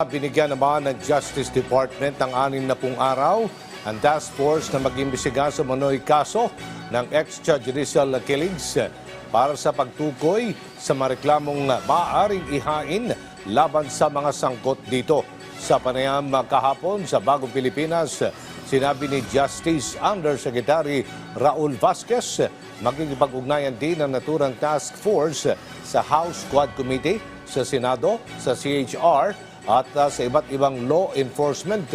Binigyan naman ng Justice Department ng 60 araw ang task force na mag-imbestiga sa manoy kaso ng extrajudicial killings para sa pagtukoy sa mareklamong maaaring ihain laban sa mga sangkot dito. Sa panayam kahapon sa Bagong Pilipinas, sinabi ni Justice Undersecretary Raul Vasquez, magkikipag-ugnayan din ang naturang task force sa House Quad Committee, sa Senado, sa CHR at sa iba't ibang law enforcement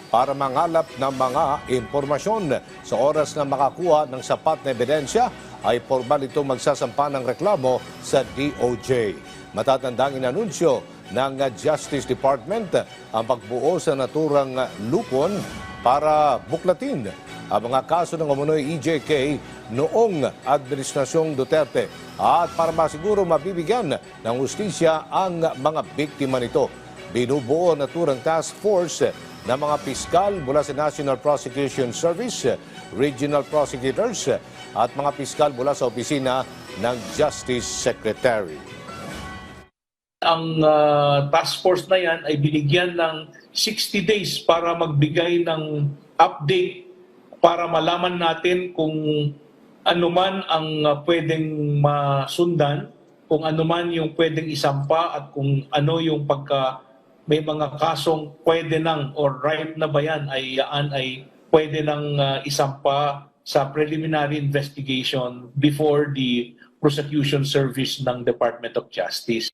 para mangalap ng mga impormasyon. Sa oras na makakuha ng sapat na ebidensya, ay formal itong magsasampa ng reklamo sa DOJ. Matatandang inanunsyo ng Justice Department ang pagbuo sa naturang lupon para buklatin ang mga kaso ng umunoy EJK noong Administrasyong Duterte at para masiguro mabibigyan ng hustisya ang mga biktima nito. Binubuo naturang task force ng mga piskal mula sa National Prosecution Service, Regional Prosecutors at mga piskal mula sa opisina ng Justice Secretary. Ang task force na yan ay binigyan ng 60 days para magbigay ng update para malaman natin kung ano man ang pwedeng masundan, kung ano man yung pwedeng isampa at kung ano yung pagka may mga kasong pwede nang or ripe na ba yan ay pwede nang isampa sa preliminary investigation before the prosecution service ng Department of Justice.